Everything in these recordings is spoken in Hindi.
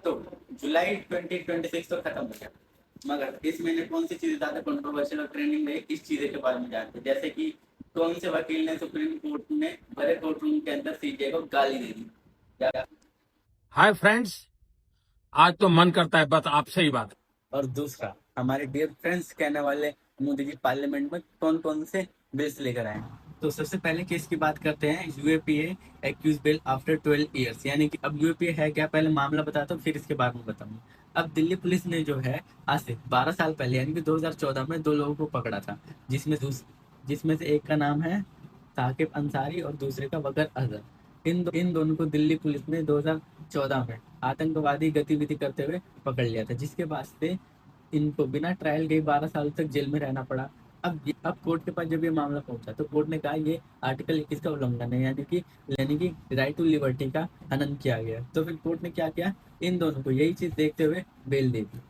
तो जुलाई 2026 तो खत्म हो गया, मगर इस महीने कौन सी चीजें ज्यादा कंट्रोवर्शियल और ट्रेंडिंग रही, इस चीजें के बारे में जानते हैं। जैसे कि कौन से वकील ने सुप्रीम कोर्ट में बड़े कोर्ट रूम के अंदर सीजे को गाली दे दी, क्या? Hi friends. आज तो मन करता है बस आपसे ही बात। और दूसरा, हमारे डियर फ्रेंड्स कहने वाले मोदी जी पार्लियामेंट में कौन कौन से बिल्स लेकर आए हैं। तो सबसे पहले केस की बात करते हैं, UAPA accused bail after 12 years. यानी कि अब यूएपीए है क्या, पहले मामला बताता हूँ फिर इसके बारे में बताऊंगा। अब दिल्ली पुलिस ने जो है आज से 12 साल पहले यानी कि 2014 में दो लोगों को पकड़ा था, जिसमें जिसमें से एक का नाम है साकिब अंसारी और दूसरे का वकर अजहर। इन दोनों को दिल्ली पुलिस ने 2014 में आतंकवादी गतिविधि करते हुए पकड़ लिया था, जिसके बाद से इनको बिना ट्रायल के 12 साल तक जेल में रहना पड़ा। अब कोर्ट के पास जब ये मामला पहुंचा तो कोर्ट ने कहा ये आर्टिकल 21 का उल्लंघन है, यानी कि राइट टू लिबर्टी का हनन किया गया। तो फिर कोर्ट ने क्या किया, इन दोनों को यही चीज देखते हुए बेल दे दी।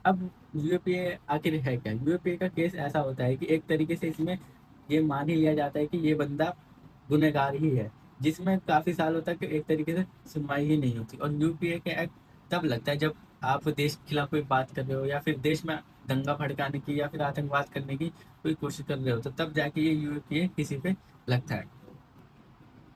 अब यूएपीए आखिर है क्या? यूएपीए का केस ऐसा होता है कि एक तरीके से इसमें ये मान ही लिया जाता है कि ये बंदा गुनहगार ही है, जिसमें काफी सालों तक एक तरीके से सुनवाई ही नहीं होती। और यूपीए के एक्ट तब लगता है जब आप देश के खिलाफ कोई बात कर रहे हो या फिर देश में दंगा भड़काने की या फिर आतंकवाद करने की कोई कोशिश कर रहे हो, तो तब जाके ये यूपीए किसी पे लगता है।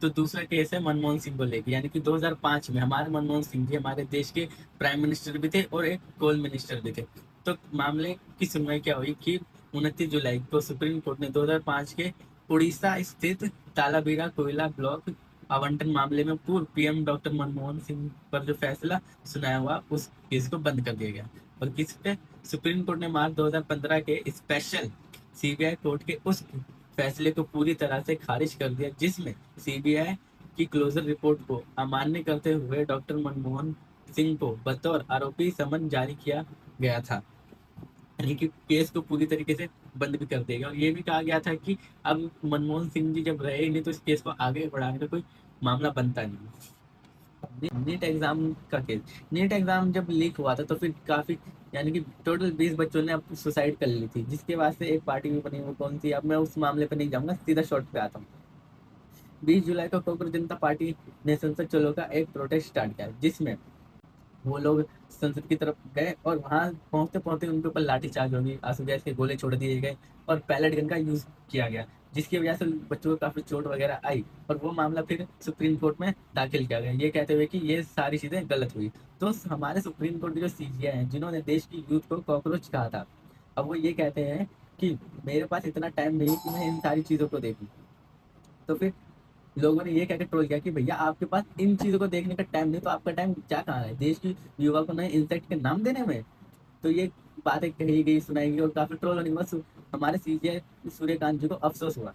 तो दूसरा केस है मनमोहन सिंह को लेकर, यानी कि 2005 में हमारे मनमोहन सिंह जी हमारे देश के प्राइम मिनिस्टर भी थे और एक कोल मिनिस्टर भी थे। तो मामले की सुनवाई क्या हुई कि 29 जुलाई को सुप्रीम कोर्ट ने 2005 के उड़ीसा स्थित तालाबीरा कोयला ब्लॉक आवंटन मामले में पूर्व पीएम डॉक्टर मनमोहन सिंह पर जो फैसला सुनाया हुआ उस केस को बंद कर दिया गया। और किस पे? सुप्रीम कोर्ट ने मार्च 2015 के स्पेशल सीबीआई कोर्ट के उस फैसले को पूरी तरह से खारिज कर दिया, जिसमें सीबीआई की क्लोजर रिपोर्ट को अमान्य करते हुए डॉक्टर मनमोहन सिंह को बतौर आरोपी समन जारी किया गया था। यानी कि केस को पूरी तरीके से बंद भी कर देगा। और ये भी कहा गया था कि अब मनमोहन सिंह जी जब रहे नहीं तो इस केस को आगे बढ़ाने का कोई मामला बनता नहीं। नीट एग्जाम का केस, नीट एग्जाम जब लीक हुआ था तो फिर काफी, यानी कि टोटल 20 बच्चों ने अब सुसाइड कर ली थी, जिसके बाद से एक पार्टी भी बनी, वो कौन सी, अब मैं उस मामले पर नहीं जाऊंगा, सीधा शॉर्ट पे आता हूँ। 20 जुलाई को कांग्रेस जनता पार्टी ने संसद चलो का एक प्रोटेस्ट स्टार्ट किया, जिसमें वो लोग संसद की तरफ गए और वहां पहुंचते पहुंचते उनके ऊपर लाठीचार्ज होगी, आंसू गैस के गोले छोड़ दिए गए और पैलेट गन का यूज किया गया, जिसकी वजह से बच्चों को काफी चोट वगैरह आई। और वो मामला फिर सुप्रीम कोर्ट में दाखिल किया गया, ये कहते हुए कि ये सारी चीजें गलत हुई। तो हमारे सुप्रीम कोर्ट के जो सीजीआई हैं जिन्होंने देश की यूथ को कॉकरोच कहा था, अब वो ये कहते हैं कि मेरे पास इतना टाइम नहीं कि मैं इन सारी चीजों को देखूं। तो फिर लोगों ने ये कहकर ट्रोल किया कि भैया आपके पास इन चीजों को देखने का टाइम नहीं तो आपका टाइम क्या कहाँ है देश की युवा को नए इंसेक्ट के नाम देने में। तो ये बातें कही गई, सुनाई गई और काफी ट्रोल होने के बाद हमारे सीजे सूर्यकांत जी को अफसोस हुआ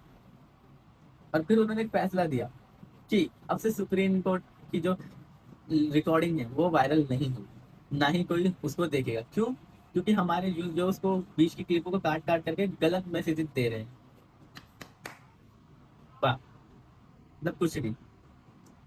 और फिर उन्होंने एक फैसला दिया कि अब से सुप्रीम कोर्ट की जो रिकॉर्डिंग है वो वायरल नहीं होगी, ना ही कोई उसको देखेगा। क्यों? क्योंकि हमारे यूथ जो उसको बीच की क्लिपों को काट काट करके गलत मैसेज दे रहे हैं। वाह, मतलब कुछ नहीं।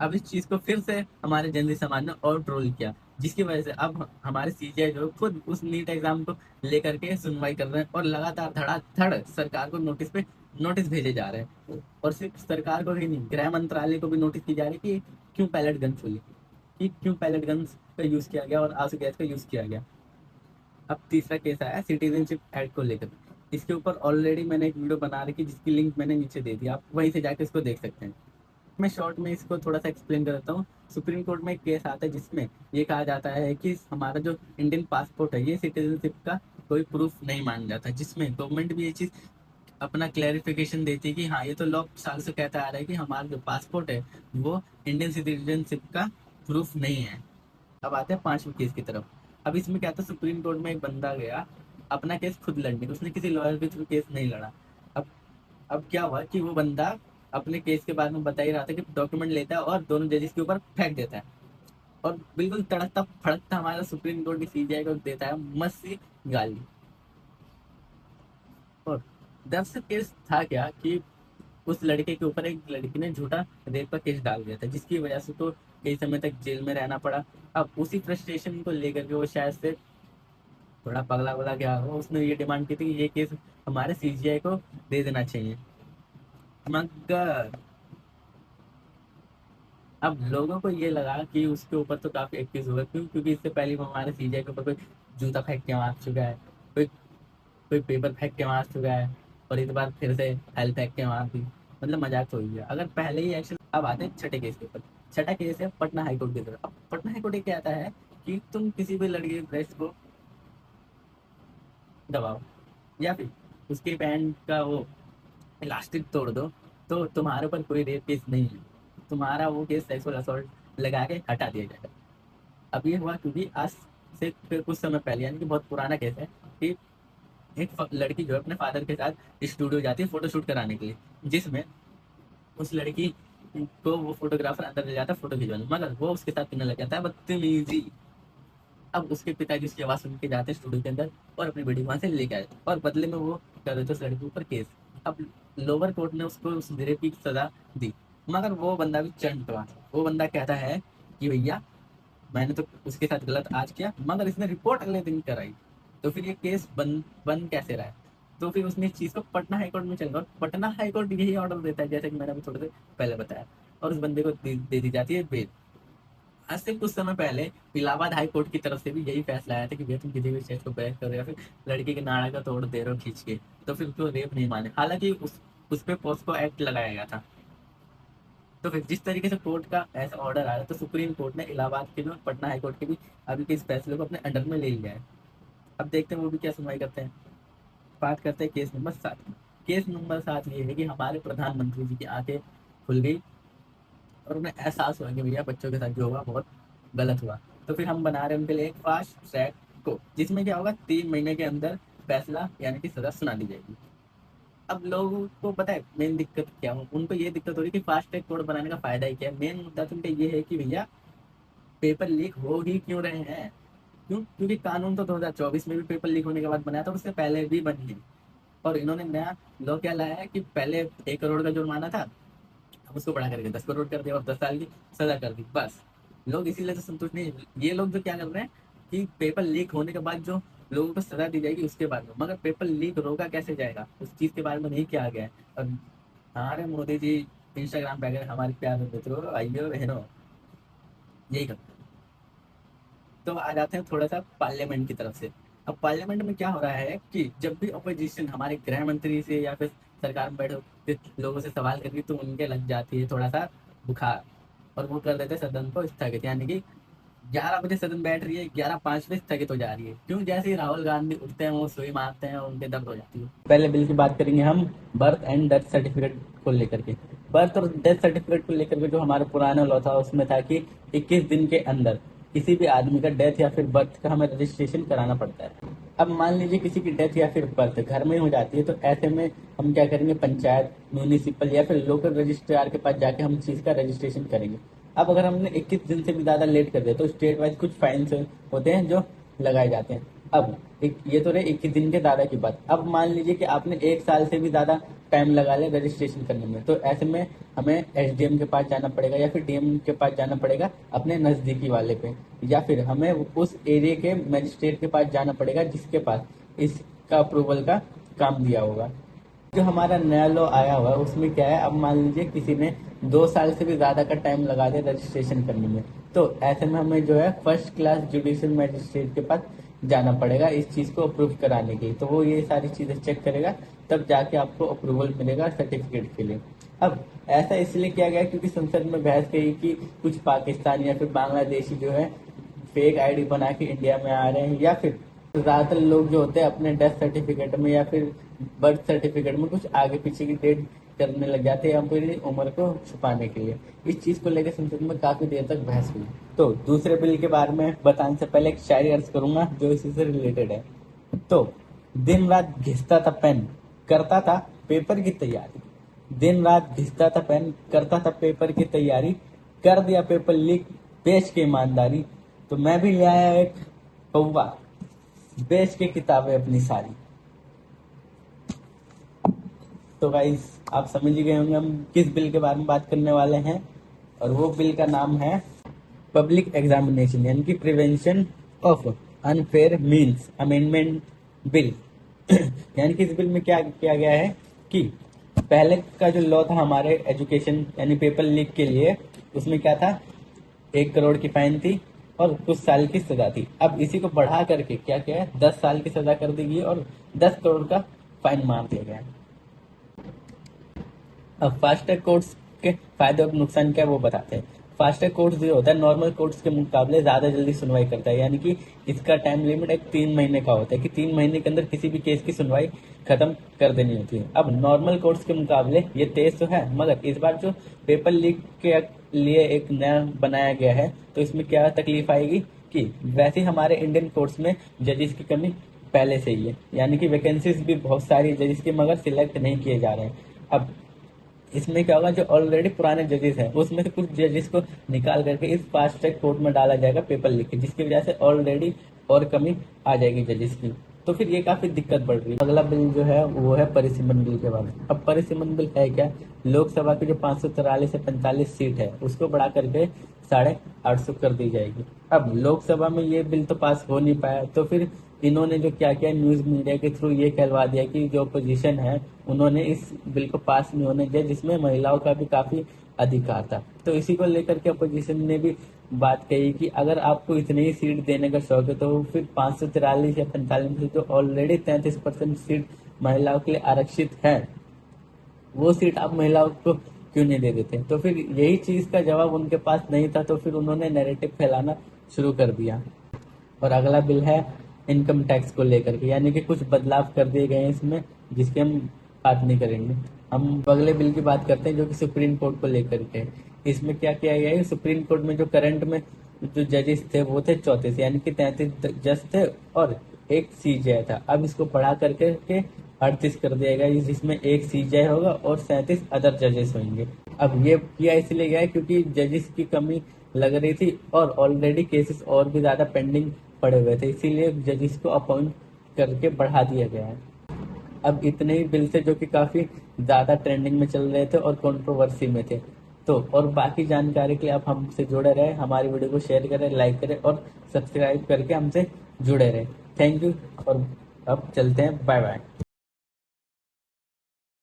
अब इस चीज को फिर से हमारे जनरल समाज ने और ट्रोल किया, जिसकी वजह से अब हमारे सीजीआई जो खुद उस नीट एग्जाम को लेकर के सुनवाई कर रहे हैं और लगातार धड़ाधड़ सरकार को नोटिस भेजे जा रहे हैं। और सिर्फ सरकार को ही नहीं, गृह मंत्रालय को भी नोटिस की जा रही है कि क्यों पैलेट गन खोली, कि क्यों पैलेट गन का यूज किया गया और आंसू गैस का यूज किया गया। अब तीसरा केस आया सिटीजनशिप एक्ट को लेकर। इसके ऊपर ऑलरेडी मैंने एक वीडियो बना रखी जिसकी लिंक मैंने नीचे दे दी, आप वहीं से जाकर इसको देख सकते हैं। मैं शॉर्ट में इसको थोड़ा सा एक्सप्लेन कर देता हूँ। सुप्रीम कोर्ट में एक केस आता है जिसमें ये कहा जाता है कि हमारा जो इंडियन पासपोर्ट है ये सिटीजनशिप का कोई प्रूफ नहीं माना जाता, जिसमें गवर्नमेंट भी ये चीज अपना क्लैरिफिकेशन देती है कि हाँ ये तो लॉ साल से कहता आ रहा है कि हमारा जो पासपोर्ट है वो इंडियन सिटीजनशिप का प्रूफ नहीं है। अब आते हैं पांचवें केस की तरफ। अब इसमें क्या था, सुप्रीम कोर्ट में एक बंदा गया अपना केस खुद लड़ने, उसने किसी लॉयर के थ्रू केस नहीं लड़ा। अब अब क्या हुआ कि वो बंदा अपने केस के बारे में बता ही रहा था कि डॉक्यूमेंट लेता है और दोनों जजेस के ऊपर फेंक देता है और बिल्कुल तड़कता फड़कता हमारा सुप्रीम कोर्ट की सीजीआई को देता है मस्त सी गाली। और दरअसल केस था क्या कि उस लड़के के ऊपर एक लड़की ने झूठा रेप का केस डाल दिया था, जिसकी वजह से तो कई समय तक जेल में रहना पड़ा। अब उसी फ्रस्ट्रेशन को लेकर के वो शायद से थोड़ा पगला वगला गया हो, उसने ये डिमांड की थी कि ये केस हमारे सीजीआई को दे देना चाहिए। मगर अब लोगों को ये लगा कि उसके ऊपर तो काफी एक्यूज हुआ, क्यों? क्योंकि इससे पहले वो हमारे सीजे के ऊपर कोई जूता फेंक के मार चुका है, कोई कोई पेपर फेंक के मार चुका है, और इस बार फिर से हेल फेंक के मार दी। मतलब मजाक तो हो गया अगर पहले ही एक्शन। अब आते हैं छठे केस के ऊपर। छठा केस है पटना हाईकोर्ट की तरफ। अब पटना हाईकोर्ट ये कहता है कि तुम किसी भी लड़की के ब्रेस्ट को दबाओ, या फिर उसके पैंट का वो इलास्टिक तोड़ दो, तो तुम्हारे ऊपर कोई रेप केस नहीं है, तुम्हारा वो केस सेक्सुअल असॉल्ट लगा के हटा दिया जाएगा। अब ये हुआ क्योंकि आज से कुछ समय पहले, यानी कि बहुत पुराना केस है, कि एक लड़की जो है अपने फादर के साथ स्टूडियो जाती है फोटो शूट कराने के लिए, जिसमें उस लड़की को वो फोटोग्राफर अंदर ले जाता है फोटो खिंचवाने, मगर वो उसके साथ करने लग जाता है बदतमीजी। अब उसके पिताजी उसकी आवाज सुन के जाते हैं स्टूडियो के अंदर और अपनी बेटी वहां से लेके आए, और बदले में वो कर देते उस लड़की के ऊपर केस। अब लोअर कोर्ट ने उसको उस रेप की सजा दी, मगर वो बंदा भी चंट हुआ। वो बंदा कहता है कि भैया मैंने तो उसके साथ गलत आज किया, मगर इसने रिपोर्ट अगले दिन कराई, तो फिर ये केस बन कैसे रहा है? तो फिर उसने इस चीज को पटना हाईकोर्ट में चल गया, और पटना हाईकोर्ट यही ऑर्डर देता है जैसे कि मैंने अभी थोड़ी देर पहले बताया, और उस बंदे को दे दी जाती है बेल। आज से कुछ समय पहले इलाहाबाद हाई कोर्ट की तरफ से भी यही फैसला आया था कि भैया तुम किसी भी चीज को बैक कर रहे हो या फिर लड़की के नाड़ा का तोड़ दे रहे हो खींच के, तो फिर उसको रेप नहीं माने। हालांकि उस पे पॉस्को एक्ट लगाया गया था। तो फिर जिस तरीके से कोर्ट का ऐसा ऑर्डर आया, तो सुप्रीम कोर्ट ने इलाहाबाद के भी और पटना हाई कोर्ट के भी अभी के इस फैसले को अपने अंडर में ले लिया है। अब देखते हैं वो भी क्या सुनवाई करते हैं। बात करते हैं केस नंबर 7 की। केस नंबर 7 ये है कि हमारे प्रधानमंत्री जी की आंखें खुल गई और उन्हें एहसास हुआ कि भैया बच्चों के साथ जो हुआ बहुत गलत हुआ। तो फिर हम बना रहे हैं उनके लिए एक फास्ट ट्रैक को, जिसमें क्या होगा 3 महीने के अंदर फैसला यानी कि सजा सुना दी जाएगी। अब लोगों को पता है मेन दिक्कत क्या हो, उनको ये दिक्कत हो रही है कि फास्ट ट्रैक कोर्ट बनाने का फायदा ही क्या है। मेन मुद्दा तो उनका ये है कि भैया पेपर लीक हो ही क्यों रहे हैं? क्यों? क्योंकि कानून तो 2024 में भी पेपर लीक होने के बाद बनाया था, और उससे पहले भी बनी है। और इन्होंने नया लॉ क्या लाया है कि पहले 1 करोड़ का जुर्माना था, अब उसको बढ़ा करके 10 करोड़ कर दिया और 10 साल की सजा कर दी। बस लोग इसीलिए तो संतुष्ट नहीं है। ये लोग जो क्या कर रहे हैं कि पेपर लीक होने के बाद जो लोगों को सजा दी जाएगी उसके बाद में, मगर पेपर लीक रोका कैसे जाएगा उस चीज के बारे में नहीं किया गया है। और हमारे मोदी जी इंस्टाग्राम पे अगर हमारे प्यार मित्रों आइयो बहनों यही कर। तो आ जाते हैं थोड़ा सा पार्लियामेंट की तरफ से। अब पार्लियामेंट में क्या हो रहा है कि जब भी अपोजिशन हमारे गृह मंत्री से या फिर सरकार में बैठे लोगों से सवाल करती तो उनके लग जाती है थोड़ा सा बुखार, और वो कर देते हैं सदन को स्थगित, यानी कि 11 बजे सदन बैठ रही है, 11:05 पे स्थगित हो जा रही है। क्यों? जैसे ही राहुल गांधी उठते हैं वो सुई मारते हैं और उनके दर्द हो जाती है। पहले बिल की बात करेंगे हम बर्थ एंड डेथ सर्टिफिकेट को लेकर के। बर्थ और डेथ सर्टिफिकेट को लेकर के जो हमारा पुराना लॉ था उसमें था कि 21 दिन के अंदर किसी भी आदमी का डेथ या फिर बर्थ का हमें रजिस्ट्रेशन कराना पड़ता है। अब मान लीजिए किसी की डेथ या फिर बर्थ घर में हो जाती है, तो ऐसे में हम क्या करेंगे, पंचायत, म्यूनिसिपल या फिर लोकल रजिस्ट्रार के पास जाके हम चीज का रजिस्ट्रेशन करेंगे। अब अगर हमने 21 दिन से भी ज्यादा लेट कर दिया तो स्टेट वाइज कुछ फाइन होते हैं जो लगाए जाते हैं। अब ये तो रहे 21 दिन के दादा की बात। अब मान लीजिए कि आपने 1 साल से भी ज्यादा टाइम लगा लिया रजिस्ट्रेशन करने में, तो ऐसे में हमें एसडीएम के पास जाना पड़ेगा या फिर डीएम के पास जाना पड़ेगा अपने नजदीकी वाले पे, या फिर हमें उस एरिया के मजिस्ट्रेट के पास जाना पड़ेगा जिसके पास इसका अप्रूवल का काम दिया होगा। जो हमारा नया लॉ आया हुआ है उसमें क्या है, अब मान लीजिए किसी ने 2 साल से भी ज्यादा का टाइम लगा दिया रजिस्ट्रेशन करने में, तो ऐसे में हमें जो है फर्स्ट क्लास जुडिशियल मजिस्ट्रेट के पास जाना पड़ेगा इस चीज को अप्रूव कराने के लिए। तो वो ये सारी चीजें चेक करेगा, तब जाके आपको अप्रूवल मिलेगा सर्टिफिकेट के लिए। अब ऐसा इसलिए किया गया क्योंकि संसद में बहस कही कि कुछ पाकिस्तानी या फिर बांग्लादेशी जो है फेक आईडी बना के इंडिया में आ रहे हैं, या फिर ज्यादातर लोग जो होते हैं अपने डेथ सर्टिफिकेट में या फिर बर्थ सर्टिफिकेट में कुछ आगे पीछे की डेट करने लग जाते हैं अपनी उम्र को छुपाने के लिए। इस चीज को लेकर संसद में काफी देर तक बहस हुई। तो दूसरे बिल के बारे में बताने से पहले एक शायरी अर्ज करूंगा जो इसी से रिलेटेड है। तो दिन रात घिसता था पेन, करता था पेपर की तैयारी। दिन रात घिसता था पेन, करता था पेपर की तैयारी, कर दिया पेपर लीक, बेच के ईमानदारी। तो मैं भी ले आया एक कौवा, बेच के किताबें अपनी सारी। तो गाइस आप समझ ही गए होंगे हम किस बिल के बारे में बात करने वाले हैं, और वो बिल का नाम है पब्लिक एग्जामिनेशन यानी कि prevention of unfair means amendment bill. यानी कि इस बिल में क्या किया गया है कि पहले का जो लॉ था हमारे एजुकेशन यानी पेपर लीक के लिए, उसमें क्या था, 1 करोड़ की फाइन थी और कुछ साल की सजा थी। अब इसी को बढ़ा करके क्या किया है, 10 साल की सजा कर दी गई और 10 करोड़ का फाइन मार दिया गया है। अब फास्टैग कोर्ट्स के फायदे और नुकसान क्या है वो बताते हैं। फास्टैग कोर्ट्स जो होता है नॉर्मल कोर्ट्स के मुकाबले ज्यादा जल्दी सुनवाई करता है, यानी कि इसका टाइम लिमिट एक 3 महीने का होता है कि 3 महीने के अंदर किसी भी केस की सुनवाई खत्म कर देनी होती है। अब नॉर्मल कोर्ट्स के मुकाबले ये तेज तो है, मगर इस बार जो पेपर लीक के लिए एक नया बनाया गया है, तो इसमें क्या तकलीफ आएगी कि वैसे ही हमारे इंडियन कोर्ट्स में जजेस की कमी पहले से ही है, यानी कि वैकेंसीज भी बहुत सारी जजेस की, मगर सिलेक्ट नहीं किए जा रहे हैं। अब इसमें क्या होगा, जो ऑलरेडी पुराने जजेस हैं उसमें से कुछ जजेस को निकाल करके इस फास्ट ट्रैक कोर्ट में डाला जाएगा पेपर लिख के, जिसकी वजह से ऑलरेडी और कमी आ जाएगी जजेस की। तो फिर ये काफी दिक्कत बढ़ रही है। अगला बिल जो है वो है परिसीमन बिल के बारे में। अब परिसीमन बिल है क्या, लोकसभा की जो 543 से 45 सीट है उसको बढ़ा करके 850 कर दी जाएगी। अब लोकसभा में ये बिल तो पास हो नहीं पाया, तो फिर इन्होंने जो क्या किया, न्यूज मीडिया के थ्रू ये कहलवा दिया कि जो अपोजिशन है उन्होंने इस बिल को पास नहीं होने दिया, जिसमें महिलाओं का भी काफी अधिकार था। तो इसी को लेकर के अपोजिशन ने भी बात कही कि अगर आपको इतनी ही सीट देने का शौक है तो फिर 543 या 45 में जो ऑलरेडी 33% सीट महिलाओं के लिए आरक्षित है, वो सीट आप महिलाओं को क्यों नहीं दे देते। तो फिर यही चीज का जवाब उनके पास नहीं था, तो फिर उन्होंने नैरेटिव फैलाना शुरू कर दिया। और अगला बिल है इनकम टैक्स को लेकर के, यानी कि कुछ बदलाव कर दिए गए हैं इसमें, जिसके हम बात नहीं करेंगे। हम अगले बिल की बात करते हैं जो कि सुप्रीम कोर्ट को लेकर के है। इसमें क्या किया गया है, सुप्रीम कोर्ट में जो करंट में जो जजेस थे वो थे 34, यानी कि 33 जज थे और एक सीजेआई था। अब इसको बढ़ा करके 38 कर दिया गया, जिसमें एक सीजेआई होगा और 37 अदर जजेस होंगे। अब ये किया इसलिए गया है क्योंकि जजेस की कमी लग रही थी और ऑलरेडी केसेस और भी ज्यादा पेंडिंग पड़े हुए थे, इसीलिए जजेस को अपॉइंट करके बढ़ा दिया गया है। अब इतने ही बिल थे जो कि काफी ज्यादा ट्रेंडिंग में चल रहे थे और कंट्रोवर्सी में थे। तो और बाकी जानकारी के लिए आप हमसे जुड़े रहे, हमारी वीडियो को शेयर करें, लाइक करें और सब्सक्राइब करके हमसे जुड़े रहे। थैंक यू और अब चलते हैं, बाय बाय।